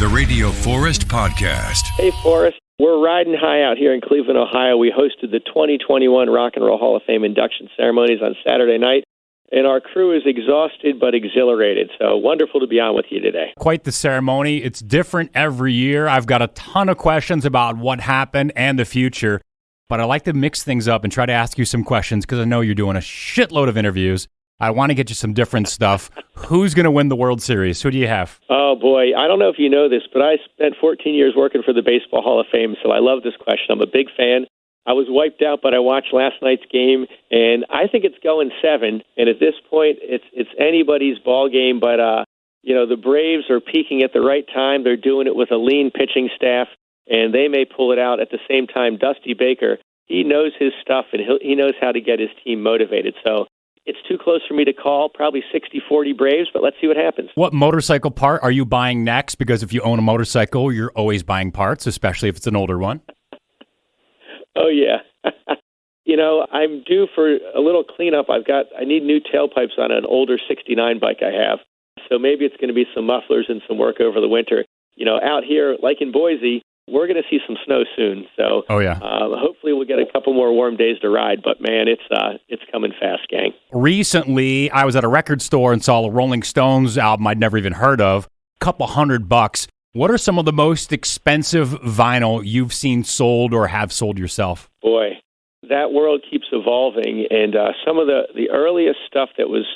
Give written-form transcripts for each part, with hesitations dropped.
the Radio Forest Podcast. Hey, Forrest. We're riding high out here in Cleveland, Ohio. We hosted the 2021 Rock and Roll Hall of Fame induction ceremonies on Saturday night, and our crew is exhausted but exhilarated. So wonderful to be on with you today. Quite the ceremony. It's different every year. I've got a ton of questions about what happened and the future, but I like to mix things up and try to ask you some questions because I know you're doing a shitload of interviews. I want to get you some different stuff. Who's going to win the World Series? Who do you have? Oh, boy. I don't know if you know this, but I spent 14 years working for the Baseball Hall of Fame, so I love this question. I'm a big fan. I was wiped out, but I watched last night's game, and I think it's going 7. And at this point, it's anybody's ball game. But the Braves are peaking at the right time. They're doing it with a lean pitching staff, and they may pull it out. At the same time, Dusty Baker, he knows his stuff, and he knows how to get his team motivated. So it's too close for me to call, probably 60-40 Braves, but let's see what happens. What motorcycle part are you buying next? Because if you own a motorcycle, you're always buying parts, especially if it's an older one. Oh, yeah. I'm due for a little cleanup. I need new tailpipes on an older 69 bike I have. So maybe it's going to be some mufflers and some work over the winter. Out here, like in Boise, we're going to see some snow soon. So hopefully we'll get a couple more warm days to ride. But, man, it's coming fast, gang. Recently, I was at a record store and saw a Rolling Stones album I'd never even heard of, couple $100. What are some of the most expensive vinyl you've seen sold or have sold yourself? Boy, that world keeps evolving. And some of the earliest stuff that was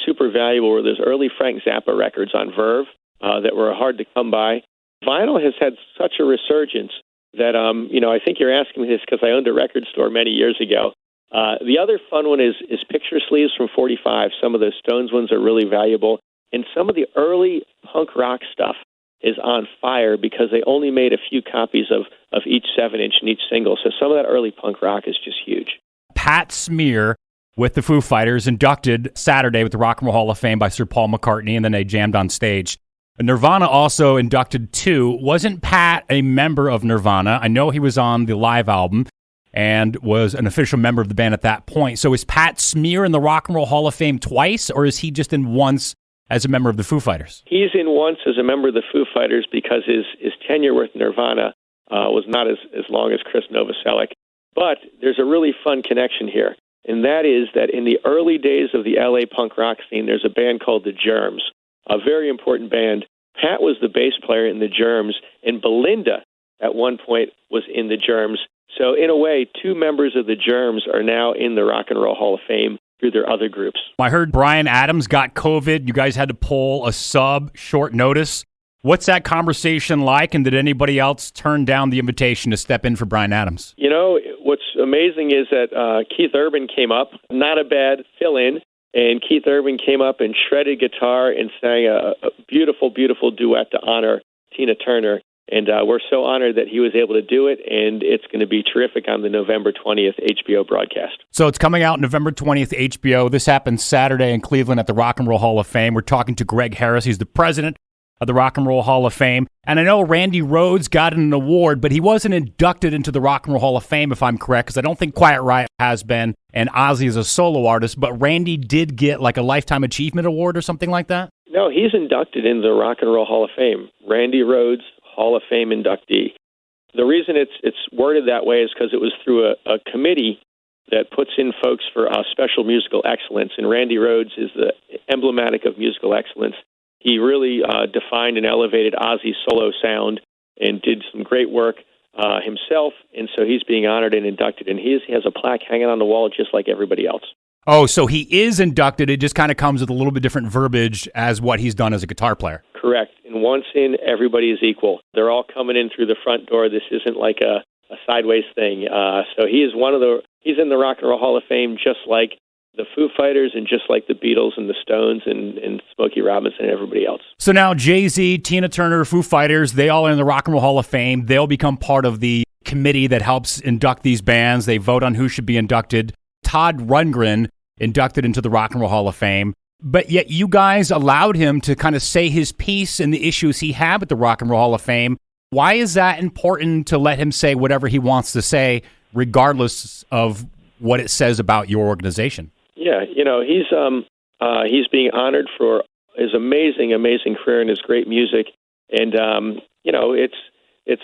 super valuable were those early Frank Zappa records on Verve that were hard to come by. Vinyl has had such a resurgence that, I think you're asking me this because I owned a record store many years ago. The other fun one is picture sleeves from 45. Some of the Stones ones are really valuable. And some of the early punk rock stuff is on fire because they only made a few copies of each 7-inch and each single. So some of that early punk rock is just huge. Pat Smear with the Foo Fighters inducted Saturday with the Rock and Roll Hall of Fame by Sir Paul McCartney, and then they jammed on stage. Nirvana also inducted too. Wasn't Pat a member of Nirvana? I know he was on the live album and was an official member of the band at that point. So is Pat Smear in the Rock and Roll Hall of Fame twice, or is he just in once as a member of the Foo Fighters? He's in once as a member of the Foo Fighters because his tenure with Nirvana was not as long as Chris Novoselic. But there's a really fun connection here, and that is that in the early days of the L.A. punk rock scene, there's a band called the Germs, a very important band. Pat was the bass player in the Germs, and Belinda at one point was in the Germs. So in a way, 2 members of the Germs are now in the Rock and Roll Hall of Fame through their other groups. I heard Bryan Adams got COVID. You guys had to pull a sub short notice. What's that conversation like, and did anybody else turn down the invitation to step in for Bryan Adams? What's amazing is that Keith Urban came up, not a bad fill-in, and Keith Urban came up and shredded guitar and sang a beautiful, beautiful duet to honor Tina Turner. And we're so honored that he was able to do it, and it's going to be terrific on the November 20th HBO broadcast. So it's coming out November 20th, HBO. This happens Saturday in Cleveland at the Rock and Roll Hall of Fame. We're talking to Greg Harris. He's the president of the Rock and Roll Hall of Fame. And I know Randy Rhoads got an award, but he wasn't inducted into the Rock and Roll Hall of Fame, if I'm correct, because I don't think Quiet Riot has been, and Ozzy is a solo artist. But Randy did get like a Lifetime Achievement Award or something like that? No, he's inducted into the Rock and Roll Hall of Fame. Randy Rhoads, Hall of Fame inductee. The reason it's worded that way is because it was through a committee that puts in folks for special musical excellence, and Randy Rhoads is the emblematic of musical excellence. He really defined and elevated Ozzy's solo sound and did some great work himself, and so he's being honored and inducted, and he has a plaque hanging on the wall just like everybody else. Oh, so he is inducted. It just kind of comes with a little bit different verbiage as what he's done as a guitar player. Correct. And once in, everybody is equal. They're all coming in through the front door. This isn't like a sideways thing. So he's in the Rock and Roll Hall of Fame just like the Foo Fighters and just like the Beatles and the Stones and Smokey Robinson and everybody else. So now Jay-Z, Tina Turner, Foo Fighters, they all are in the Rock and Roll Hall of Fame. They'll become part of the committee that helps induct these bands. They vote on who should be inducted. Todd Rundgren inducted into the Rock and Roll Hall of Fame. But yet you guys allowed him to kind of say his piece and the issues he had with the Rock and Roll Hall of Fame. Why is that important to let him say whatever he wants to say, regardless of what it says about your organization? Yeah, he's being honored for his amazing, amazing career and his great music. And it's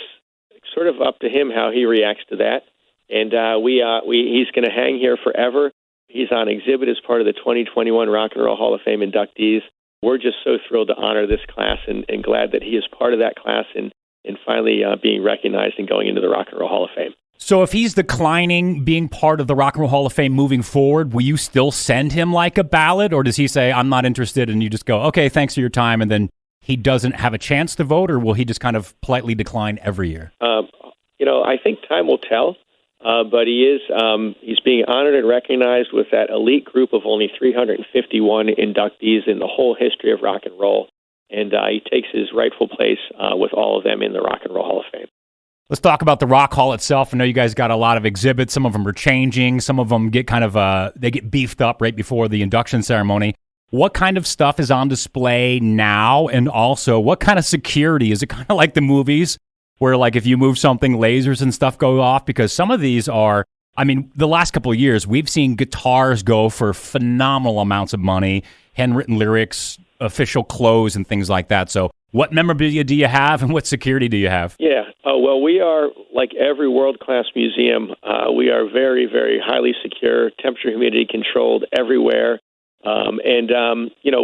sort of up to him how he reacts to that. And he's going to hang here forever. He's on exhibit as part of the 2021 Rock and Roll Hall of Fame inductees. We're just so thrilled to honor this class and glad that he is part of that class and finally being recognized and going into the Rock and Roll Hall of Fame. So if he's declining being part of the Rock and Roll Hall of Fame moving forward, will you still send him like a ballot, or does he say, I'm not interested, and you just go, okay, thanks for your time, and then he doesn't have a chance to vote, or will he just kind of politely decline every year? I think time will tell, but he's being honored and recognized with that elite group of only 351 inductees in the whole history of rock and roll, and he takes his rightful place with all of them in the Rock and Roll Hall of Fame. Let's talk about the Rock Hall itself. I know you guys got a lot of exhibits. Some of them are changing. Some of them get they get beefed up right before the induction ceremony. What kind of stuff is on display now? And also, what kind of security? Is it kind of like the movies where, like, if you move something, lasers and stuff go off? Because some of these are, the last couple of years, we've seen guitars go for phenomenal amounts of money, handwritten lyrics, official clothes, and things like that. So what memorabilia do you have, and what security do you have? Yeah, well, we are, like every world-class museum, we are very, very highly secure, temperature, humidity controlled everywhere.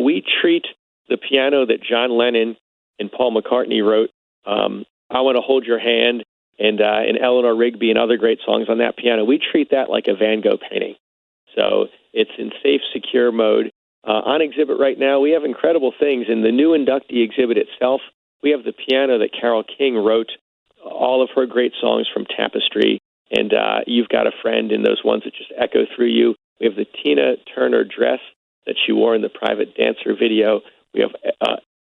We treat the piano that John Lennon and Paul McCartney wrote, I Want to Hold Your Hand, and Eleanor Rigby and other great songs on that piano. We treat that like a Van Gogh painting. So it's in safe, secure mode. On exhibit right now, we have incredible things. In the new inductee exhibit itself, we have the piano that Carole King wrote, all of her great songs from Tapestry, and You've Got a Friend, and those ones that just echo through you. We have the Tina Turner dress that she wore in the Private Dancer video. We have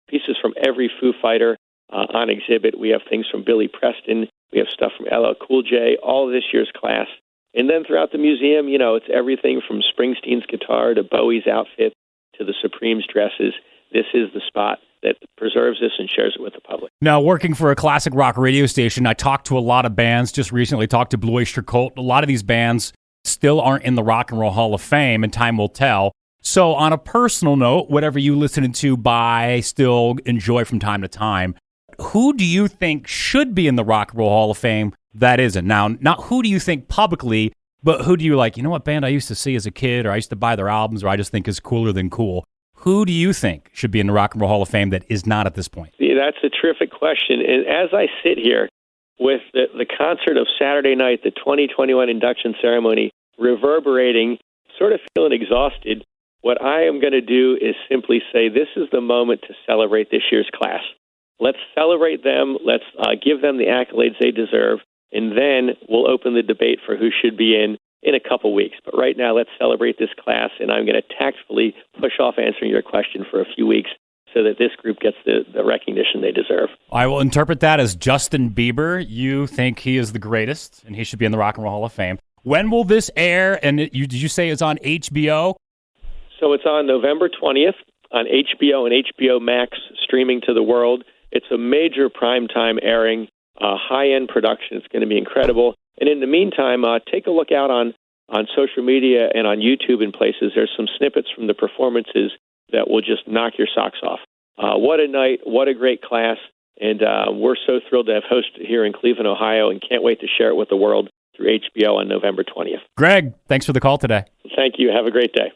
pieces from every Foo Fighter on exhibit. We have things from Billy Preston. We have stuff from LL Cool J, all of this year's class. And then throughout the museum, it's everything from Springsteen's guitar to Bowie's outfit to the Supremes dresses. This is the spot that preserves this and shares it with the public. Now, working for a classic rock radio station, I talked to a lot of bands, just recently talked to Blue Oyster Cult. A lot of these bands still aren't in the Rock and Roll Hall of Fame, and time will tell. So on a personal note, whatever you listen to, buy, still enjoy from time to time, who do you think should be in the Rock and Roll Hall of Fame that isn't? Now, not who do you think publicly, but who do you like? You know what band I used to see as a kid, or I used to buy their albums, or I just think is cooler than cool? Who do you think should be in the Rock and Roll Hall of Fame that is not at this point? Yeah, that's a terrific question. And as I sit here with the concert of Saturday night, the 2021 induction ceremony, reverberating, sort of feeling exhausted, what I am going to do is simply say this is the moment to celebrate this year's class. Let's celebrate them. Let's give them the accolades they deserve. And then we'll open the debate for who should be in a couple weeks. But right now, let's celebrate this class, and I'm going to tactfully push off answering your question for a few weeks so that this group gets the recognition they deserve. I will interpret that as Justin Bieber. You think he is the greatest, and he should be in the Rock and Roll Hall of Fame. When will this air? And did you say it's on HBO? So it's on November 20th on HBO and HBO Max, streaming to the world. It's a major primetime airing. High-end production. It's going to be incredible. And in the meantime, take a look out on social media and on YouTube and places. There's some snippets from the performances that will just knock your socks off. What a night. What a great class. And we're so thrilled to have hosted here in Cleveland, Ohio, and can't wait to share it with the world through HBO on November 20th. Greg, thanks for the call today. Thank you. Have a great day.